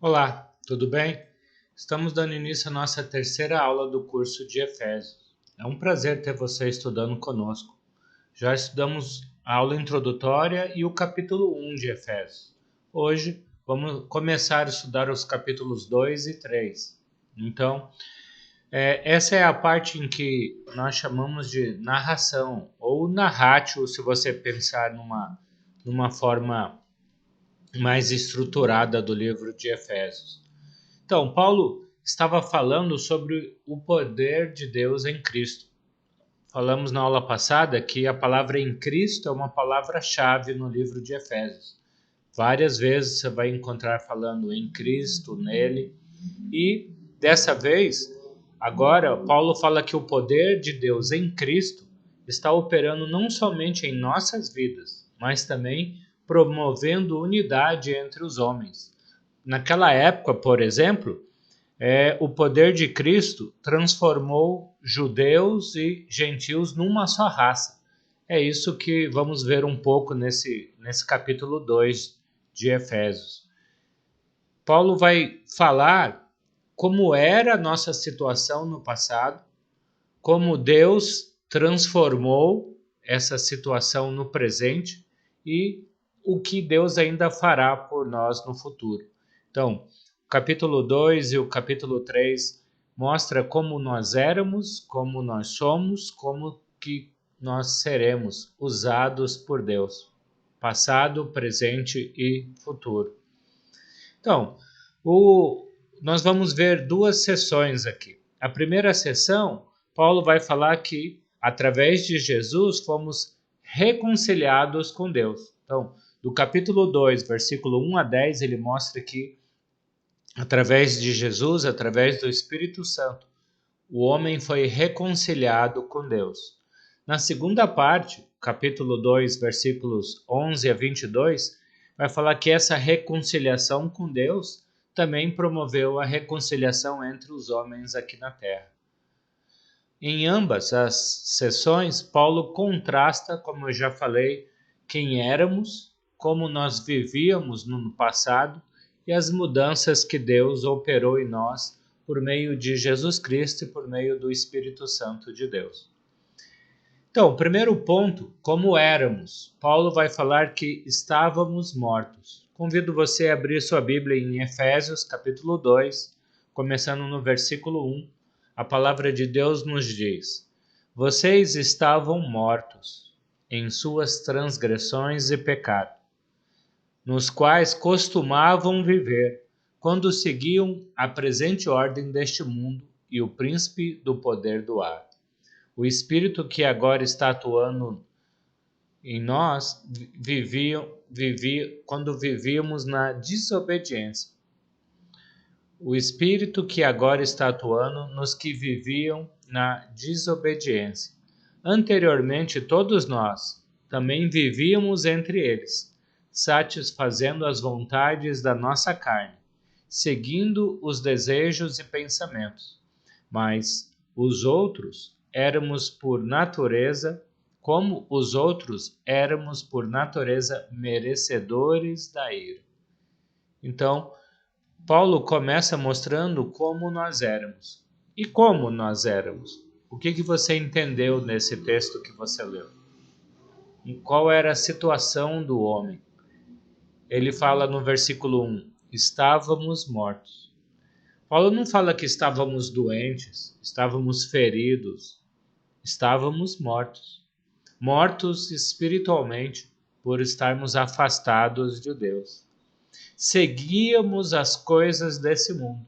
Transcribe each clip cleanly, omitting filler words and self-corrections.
Olá, tudo bem? Estamos dando início à nossa terceira aula do curso de Efésios. É um prazer ter você estudando conosco. Já estudamos a aula introdutória e o capítulo 1 de Efésios. Hoje vamos começar a estudar os capítulos 2 e 3. Então, essa é a parte em que nós chamamos de narração, ou narratio, se você pensar numa forma mais estruturada do livro de Efésios. Então, Paulo estava falando sobre o poder de Deus em Cristo. Falamos na aula passada que a palavra em Cristo é uma palavra-chave no livro de Efésios. Várias vezes você vai encontrar falando em Cristo, nele. E dessa vez, agora, Paulo fala que o poder de Deus em Cristo está operando não somente em nossas vidas, mas também promovendo unidade entre os homens. Naquela época, por exemplo, o poder de Cristo transformou judeus e gentios numa só raça. É isso que vamos ver um pouco nesse capítulo 2 de Efésios. Paulo vai falar como era a nossa situação no passado, como Deus transformou essa situação no presente e o que Deus ainda fará por nós no futuro. Então, o capítulo 2 e o capítulo 3 mostra como nós éramos, como nós somos, como que nós seremos usados por Deus, passado, presente e futuro. Então, nós vamos ver duas sessões aqui. A primeira sessão, Paulo vai falar que, através de Jesus, fomos reconciliados com Deus. Então, do capítulo 2, versículo 1 a 10, ele mostra que, através de Jesus, através do Espírito Santo, o homem foi reconciliado com Deus. Na segunda parte, capítulo 2, versículos 11 a 22, vai falar que essa reconciliação com Deus também promoveu a reconciliação entre os homens aqui na terra. Em ambas as sessões, Paulo contrasta, como eu já falei, quem éramos, como nós vivíamos no passado e as mudanças que Deus operou em nós por meio de Jesus Cristo e por meio do Espírito Santo de Deus. Então, primeiro ponto, como éramos. Paulo vai falar que estávamos mortos. Convido você a abrir sua Bíblia em Efésios, capítulo 2, começando no versículo 1. A palavra de Deus nos diz: Vocês estavam mortos em suas transgressões e pecado, nos quais costumavam viver, quando seguiam a presente ordem deste mundo e o príncipe do poder do ar. O Espírito que agora está atuando em nós vivia quando vivíamos na desobediência. O Espírito que agora está atuando nos que viviam na desobediência. Anteriormente, todos nós também vivíamos entre eles, satisfazendo as vontades da nossa carne, seguindo os desejos e pensamentos. Mas os outros éramos por natureza, como os outros éramos por natureza merecedores da ira. Então, Paulo começa mostrando como nós éramos. E como nós éramos? O que você entendeu nesse texto que você leu? Qual era a situação do homem? Ele fala no versículo 1, estávamos mortos. Paulo não fala que estávamos doentes, estávamos feridos, estávamos mortos. Mortos espiritualmente por estarmos afastados de Deus. Seguíamos as coisas desse mundo.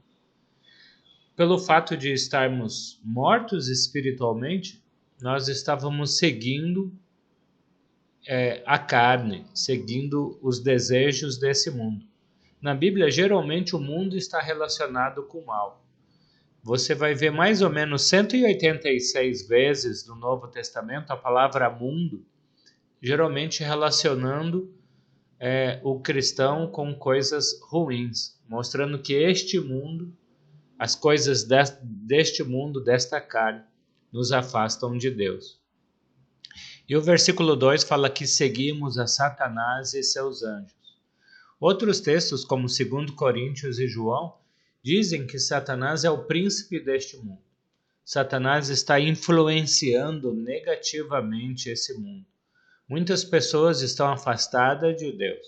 Pelo fato de estarmos mortos espiritualmente, nós estávamos seguindo a carne, seguindo os desejos desse mundo. Na Bíblia, geralmente o mundo está relacionado com o mal. Você vai ver mais ou menos 186 vezes no Novo Testamento a palavra mundo, geralmente relacionando o cristão com coisas ruins, mostrando que este mundo, as coisas deste mundo, desta carne, nos afastam de Deus. E o versículo 2 fala que seguimos a Satanás e seus anjos. Outros textos, como 2 Coríntios e João, dizem que Satanás é o príncipe deste mundo. Satanás está influenciando negativamente esse mundo. Muitas pessoas estão afastadas de Deus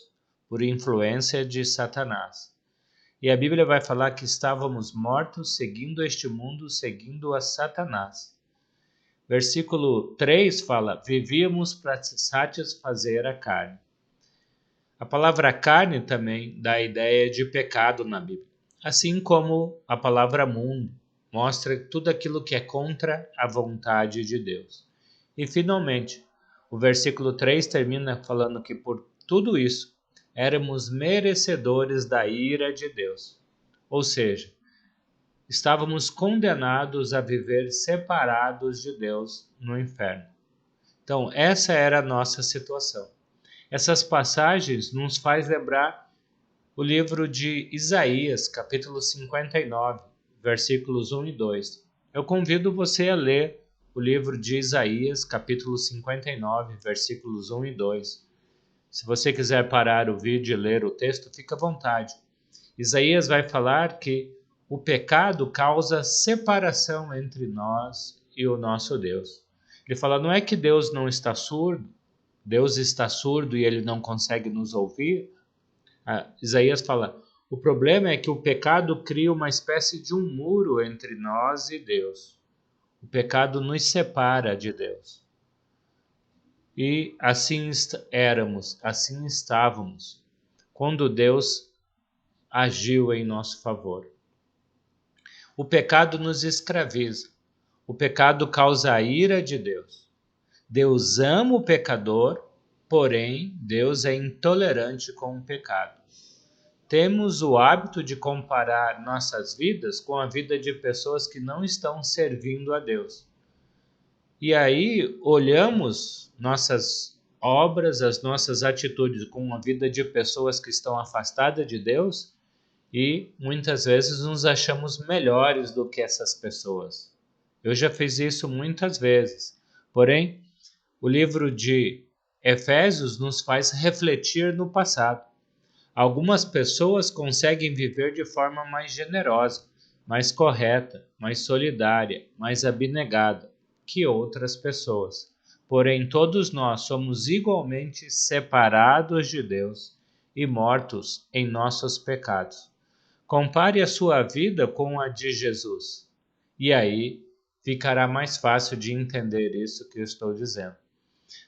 por influência de Satanás. E a Bíblia vai falar que estávamos mortos seguindo este mundo, seguindo a Satanás. Versículo 3 fala: vivíamos para satisfazer a carne. A palavra carne também dá a ideia de pecado na Bíblia, assim como a palavra mundo mostra tudo aquilo que é contra a vontade de Deus. E finalmente, o versículo 3 termina falando que por tudo isso éramos merecedores da ira de Deus. Ou seja, estávamos condenados a viver separados de Deus no inferno. Então, essa era a nossa situação. Essas passagens nos faz lembrar o livro de Isaías, capítulo 59, versículos 1 e 2. Eu convido você a ler o livro de Isaías, capítulo 59, versículos 1 e 2. Se você quiser parar o vídeo e ler o texto, fica à vontade. Isaías vai falar que o pecado causa separação entre nós e o nosso Deus. Ele fala, não é que Deus não está surdo, Deus está surdo e ele não consegue nos ouvir. Isaías fala, o problema é que o pecado cria uma espécie de um muro entre nós e Deus. O pecado nos separa de Deus. E assim éramos, assim estávamos, quando Deus agiu em nosso favor. O pecado nos escraviza. O pecado causa a ira de Deus. Deus ama o pecador, porém, Deus é intolerante com o pecado. Temos o hábito de comparar nossas vidas com a vida de pessoas que não estão servindo a Deus. E aí olhamos nossas obras, as nossas atitudes com a vida de pessoas que estão afastadas de Deus e muitas vezes nos achamos melhores do que essas pessoas. Eu já fiz isso muitas vezes. Porém, o livro de Efésios nos faz refletir no passado. Algumas pessoas conseguem viver de forma mais generosa, mais correta, mais solidária, mais abnegada que outras pessoas. Porém, todos nós somos igualmente separados de Deus e mortos em nossos pecados. Compare a sua vida com a de Jesus, e aí ficará mais fácil de entender isso que eu estou dizendo.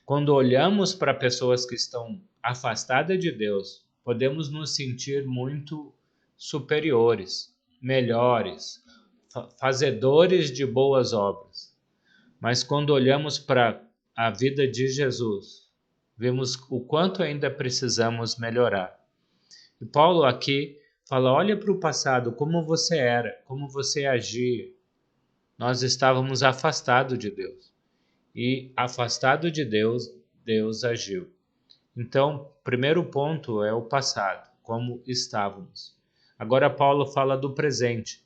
Quando olhamos para pessoas que estão afastadas de Deus, podemos nos sentir muito superiores, melhores, fazedores de boas obras. Mas quando olhamos para a vida de Jesus, vemos o quanto ainda precisamos melhorar. E Paulo aqui fala, olha para o passado, como você era, como você agia. Nós estávamos afastados de Deus. E afastado de Deus, Deus agiu. Então, primeiro ponto é o passado, como estávamos. Agora Paulo fala do presente.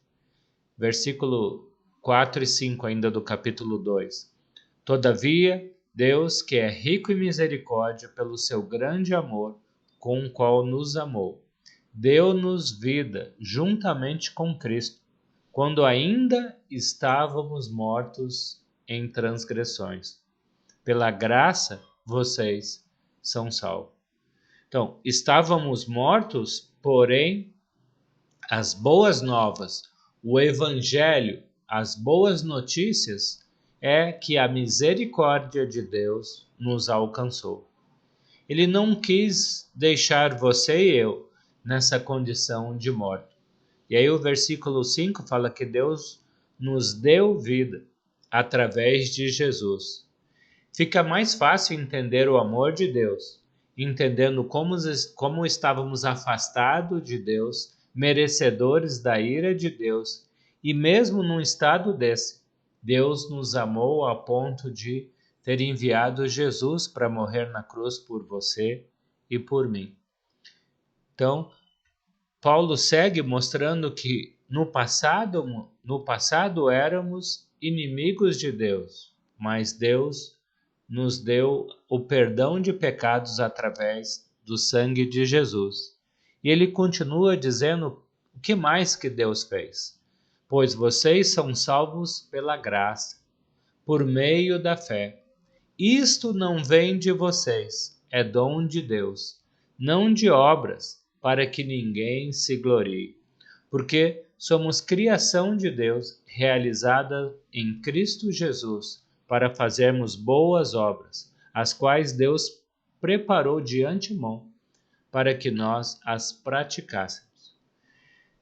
Versículo 4 e 5 ainda do capítulo 2. Todavia, Deus, que é rico em misericórdia pelo seu grande amor, com o qual nos amou, deu-nos vida juntamente com Cristo, quando ainda estávamos mortos em transgressões. Pela graça, vocês são salvos. Então, estávamos mortos, porém, as boas novas, o evangelho, as boas notícias, é que a misericórdia de Deus nos alcançou. Ele não quis deixar você e eu nessa condição de morte. E aí o versículo 5 fala que Deus nos deu vida através de Jesus. Fica mais fácil entender o amor de Deus, entendendo como estávamos afastados de Deus, merecedores da ira de Deus, e mesmo num estado desse, Deus nos amou a ponto de ter enviado Jesus para morrer na cruz por você e por mim. Então, Paulo segue mostrando que no passado éramos inimigos de Deus, mas Deus nos deu o perdão de pecados através do sangue de Jesus. E ele continua dizendo o que mais que Deus fez. Pois vocês são salvos pela graça, por meio da fé. Isto não vem de vocês, é dom de Deus, não de obras, para que ninguém se glorie. Porque somos criação de Deus, realizada em Cristo Jesus, para fazermos boas obras, as quais Deus preparou de antemão, para que nós as praticássemos.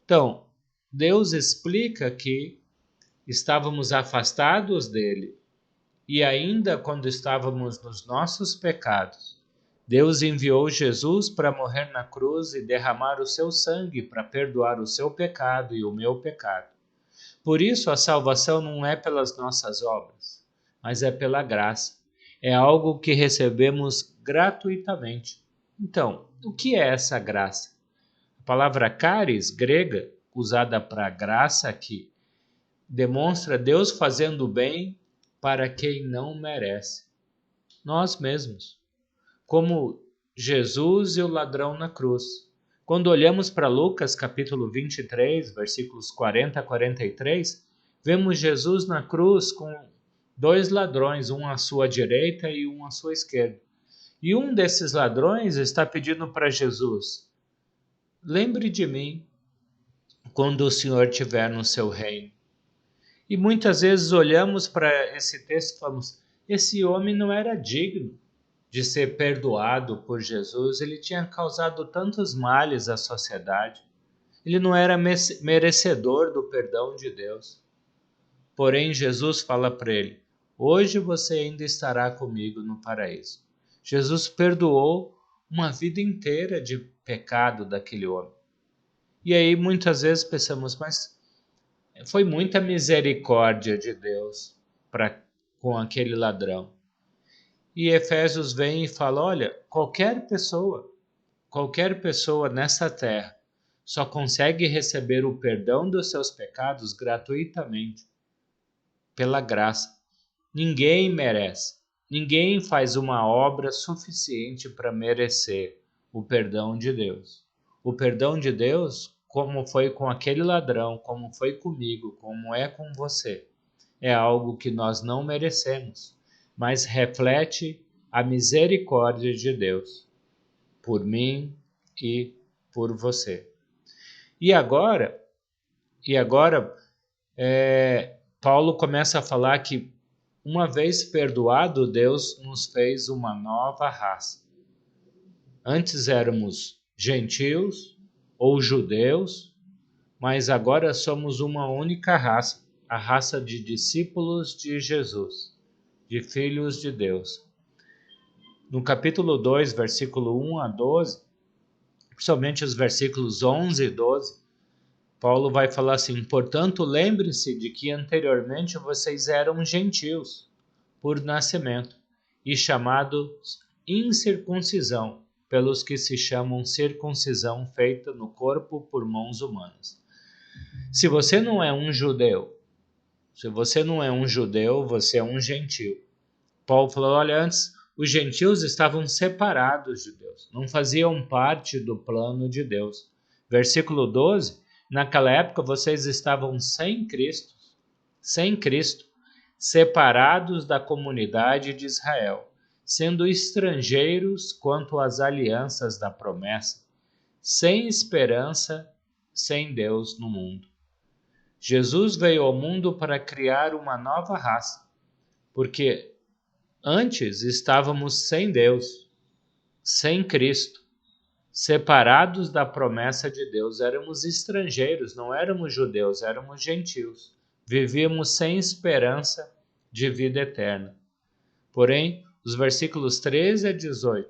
Então, Deus explica que estávamos afastados dele, e ainda quando estávamos nos nossos pecados, Deus enviou Jesus para morrer na cruz e derramar o seu sangue para perdoar o seu pecado e o meu pecado. Por isso, a salvação não é pelas nossas obras, mas é pela graça. É algo que recebemos gratuitamente. Então, o que é essa graça? A palavra charis, grega, usada para graça aqui, demonstra Deus fazendo bem para quem não merece. Nós mesmos. Como Jesus e o ladrão na cruz. Quando olhamos para Lucas capítulo 23, versículos 40 a 43, vemos Jesus na cruz com dois ladrões, um à sua direita e um à sua esquerda. E um desses ladrões está pedindo para Jesus: lembre de mim quando o Senhor estiver no seu reino. E muitas vezes olhamos para esse texto e falamos: esse homem não era digno de ser perdoado por Jesus, ele tinha causado tantos males à sociedade, ele não era merecedor do perdão de Deus. Porém, Jesus fala para ele: hoje você ainda estará comigo no paraíso. Jesus perdoou uma vida inteira de pecado daquele homem. E aí muitas vezes pensamos, mas foi muita misericórdia de Deus com aquele ladrão. E Efésios vem e fala: olha, qualquer pessoa nessa terra só consegue receber o perdão dos seus pecados gratuitamente, pela graça. Ninguém merece, ninguém faz uma obra suficiente para merecer o perdão de Deus. O perdão de Deus, como foi com aquele ladrão, como foi comigo, como é com você, é algo que nós não merecemos, mas reflete a misericórdia de Deus por mim e por você. E agora, Paulo começa a falar que uma vez perdoado, Deus nos fez uma nova raça. Antes éramos gentios ou judeus, mas agora somos uma única raça, a raça de discípulos de Jesus, de filhos de Deus. No capítulo 2, versículo 1 a 12, principalmente os versículos 11 e 12, Paulo vai falar assim: portanto, lembre-se de que anteriormente vocês eram gentios por nascimento e chamados incircuncisão pelos que se chamam circuncisão feita no corpo por mãos humanas. Se você não é um judeu, você é um gentil. Paulo falou: olha, antes os gentios estavam separados de Deus, não faziam parte do plano de Deus. Versículo 12, naquela época vocês estavam sem Cristo, separados da comunidade de Israel, sendo estrangeiros quanto às alianças da promessa, sem esperança, sem Deus no mundo. Jesus veio ao mundo para criar uma nova raça, porque antes estávamos sem Deus, sem Cristo, separados da promessa de Deus. Éramos estrangeiros, não éramos judeus, éramos gentios. Vivíamos sem esperança de vida eterna. Porém, os versículos 13 a 18,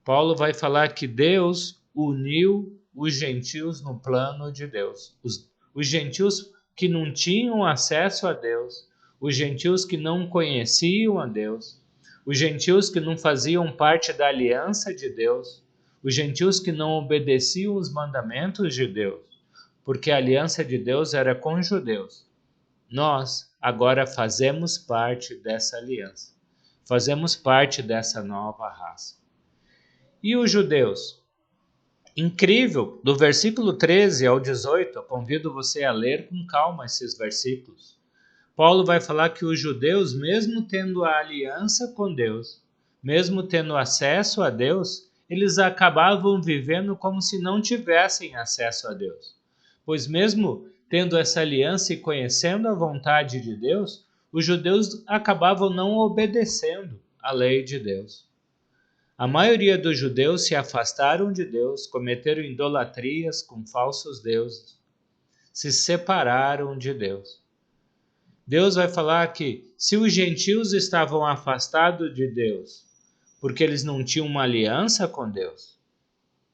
Paulo vai falar que Deus uniu os gentios no plano de Deus. Os gentios que não tinham acesso a Deus, os gentios que não conheciam a Deus, os gentios que não faziam parte da aliança de Deus, os gentios que não obedeciam os mandamentos de Deus, porque a aliança de Deus era com os judeus. Nós agora fazemos parte dessa aliança, fazemos parte dessa nova raça. E os judeus? Incrível! Do versículo 13 ao 18, eu convido você a ler com calma esses versículos. Paulo vai falar que os judeus, mesmo tendo a aliança com Deus, mesmo tendo acesso a Deus, eles acabavam vivendo como se não tivessem acesso a Deus. Pois mesmo tendo essa aliança e conhecendo a vontade de Deus, os judeus acabavam não obedecendo à lei de Deus. A maioria dos judeus se afastaram de Deus, cometeram idolatrias com falsos deuses, se separaram de Deus. Deus vai falar que se os gentios estavam afastados de Deus, porque eles não tinham uma aliança com Deus,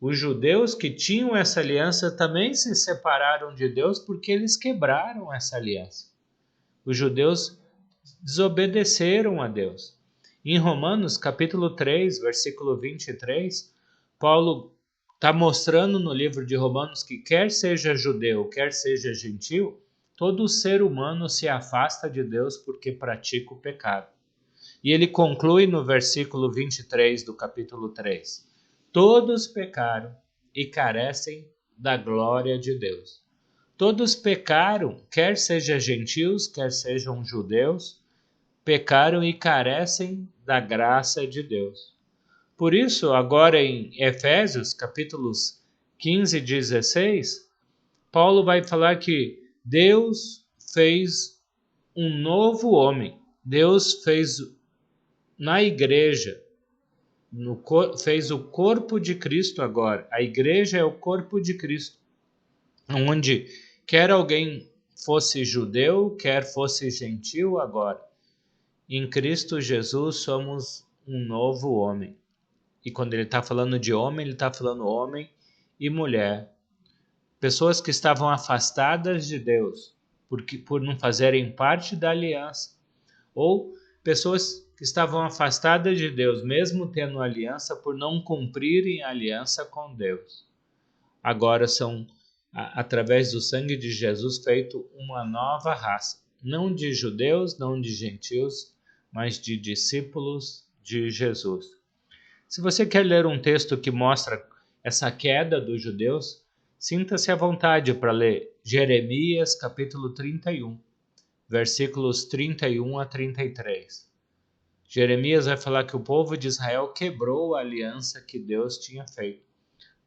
os judeus que tinham essa aliança também se separaram de Deus porque eles quebraram essa aliança. Os judeus desobedeceram a Deus. Em Romanos, capítulo 3, versículo 23, Paulo está mostrando no livro de Romanos que quer seja judeu, quer seja gentil, todo ser humano se afasta de Deus porque pratica o pecado. E ele conclui no versículo 23 do capítulo 3. Todos pecaram e carecem da glória de Deus. Todos pecaram, quer sejam gentios, quer sejam judeus, pecaram e carecem da graça de Deus. Por isso, agora em Efésios, capítulos 15 e 16, Paulo vai falar que Deus fez um novo homem. Deus fez na igreja, fez o corpo de Cristo agora. A igreja é o corpo de Cristo, onde quer alguém fosse judeu, quer fosse gentil agora. Em Cristo Jesus somos um novo homem. E quando ele está falando de homem, ele está falando homem e mulher. Pessoas que estavam afastadas de Deus por não fazerem parte da aliança. Ou pessoas que estavam afastadas de Deus, mesmo tendo aliança, por não cumprirem a aliança com Deus. Agora são, através do sangue de Jesus, feito uma nova raça. Não de judeus, não de gentios, mas de discípulos de Jesus. Se você quer ler um texto que mostra essa queda dos judeus, sinta-se à vontade para ler Jeremias capítulo 31, versículos 31 a 33. Jeremias vai falar que o povo de Israel quebrou a aliança que Deus tinha feito.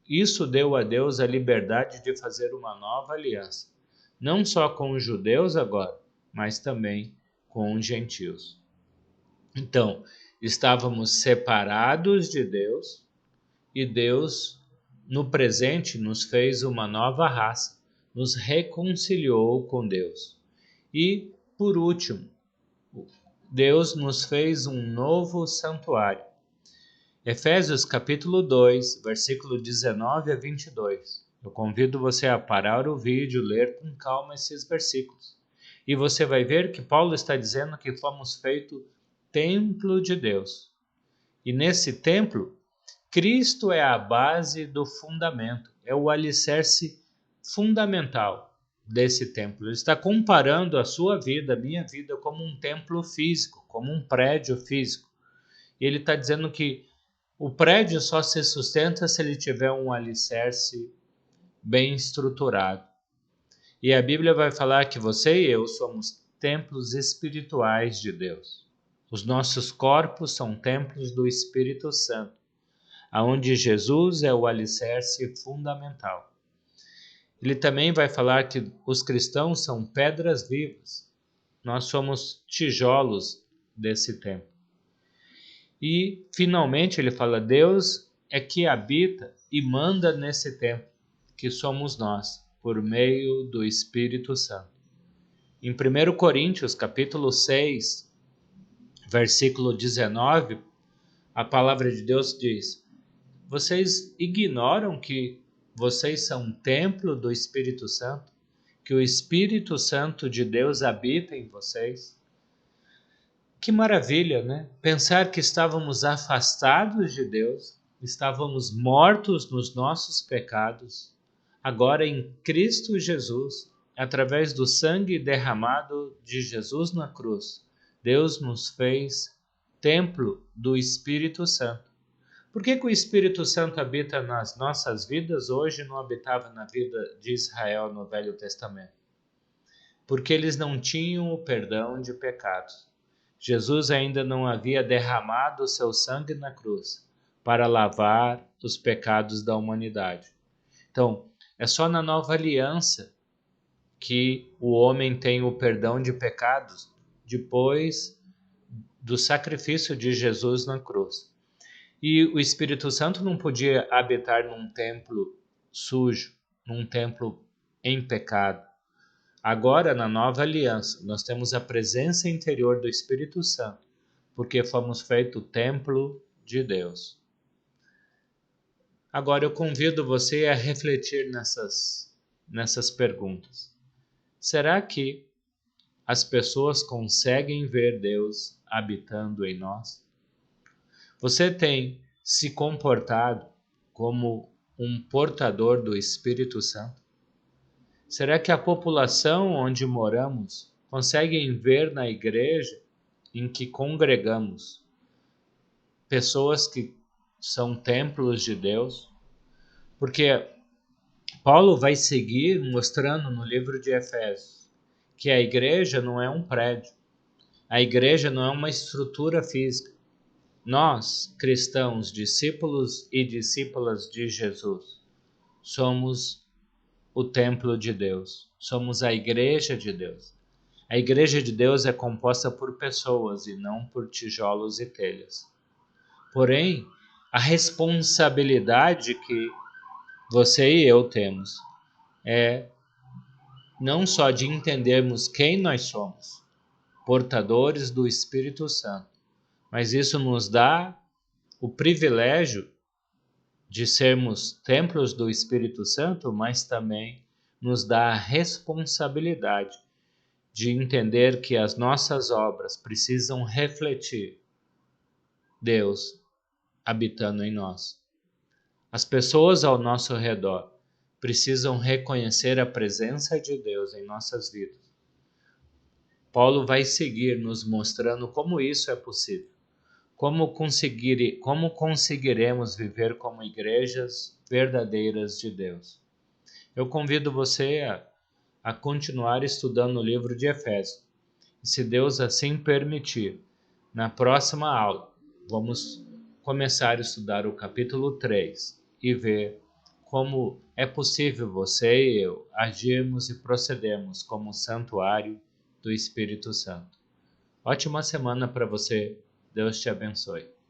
Isso deu a Deus a liberdade de fazer uma nova aliança, não só com os judeus agora, mas também com os gentios. Então, estávamos separados de Deus e Deus, no presente, nos fez uma nova raça, nos reconciliou com Deus. E, por último, Deus nos fez um novo santuário. Efésios capítulo 2, versículo 19 a 22. Eu convido você a parar o vídeo, ler com calma esses versículos. E você vai ver que Paulo está dizendo que fomos feitos templo de Deus. E nesse templo, Cristo é a base do fundamento, é o alicerce fundamental desse templo. Ele está comparando a sua vida, a minha vida, como um templo físico, como um prédio físico. E ele está dizendo que o prédio só se sustenta se ele tiver um alicerce bem estruturado. E a Bíblia vai falar que você e eu somos templos espirituais de Deus. Os nossos corpos são templos do Espírito Santo, aonde Jesus é o alicerce fundamental. Ele também vai falar que os cristãos são pedras vivas. Nós somos tijolos desse templo. E, finalmente, ele fala, Deus é que habita e manda nesse templo, que somos nós, por meio do Espírito Santo. Em 1 Coríntios, capítulo 6, versículo 19, a palavra de Deus diz, vocês ignoram que vocês são um templo do Espírito Santo? Que o Espírito Santo de Deus habita em vocês? Que maravilha, né? Pensar que estávamos afastados de Deus, estávamos mortos nos nossos pecados. Agora em Cristo Jesus, através do sangue derramado de Jesus na cruz, Deus nos fez templo do Espírito Santo. Por que o Espírito Santo habita nas nossas vidas hoje e não habitava na vida de Israel no Velho Testamento? Porque eles não tinham o perdão de pecados. Jesus ainda não havia derramado o seu sangue na cruz para lavar os pecados da humanidade. Então, é só na nova aliança que o homem tem o perdão de pecados depois do sacrifício de Jesus na cruz. E o Espírito Santo não podia habitar num templo sujo, num templo em pecado. Agora, na nova aliança, nós temos a presença interior do Espírito Santo, porque fomos feito templo de Deus. Agora eu convido você a refletir nessas perguntas. Será que as pessoas conseguem ver Deus habitando em nós? Você tem se comportado como um portador do Espírito Santo? Será que a população onde moramos consegue ver na igreja em que congregamos pessoas que são templos de Deus? Porque Paulo vai seguir mostrando no livro de Efésios que a igreja não é um prédio, a igreja não é uma estrutura física. Nós, cristãos, discípulos e discípulas de Jesus, somos o templo de Deus, somos a igreja de Deus. A igreja de Deus é composta por pessoas e não por tijolos e telhas. Porém, a responsabilidade que você e eu temos é não só de entendermos quem nós somos, portadores do Espírito Santo, mas isso nos dá o privilégio de sermos templos do Espírito Santo, mas também nos dá a responsabilidade de entender que as nossas obras precisam refletir Deus habitando em nós. As pessoas ao nosso redor precisam reconhecer a presença de Deus em nossas vidas. Paulo vai seguir nos mostrando como isso é possível. Como conseguiremos viver como igrejas verdadeiras de Deus? Eu convido você a continuar estudando o livro de Efésios. E se Deus assim permitir, na próxima aula, vamos começar a estudar o capítulo 3 e ver como é possível você e eu agirmos e procedermos como santuário do Espírito Santo. Ótima semana para você. Deus te abençoe.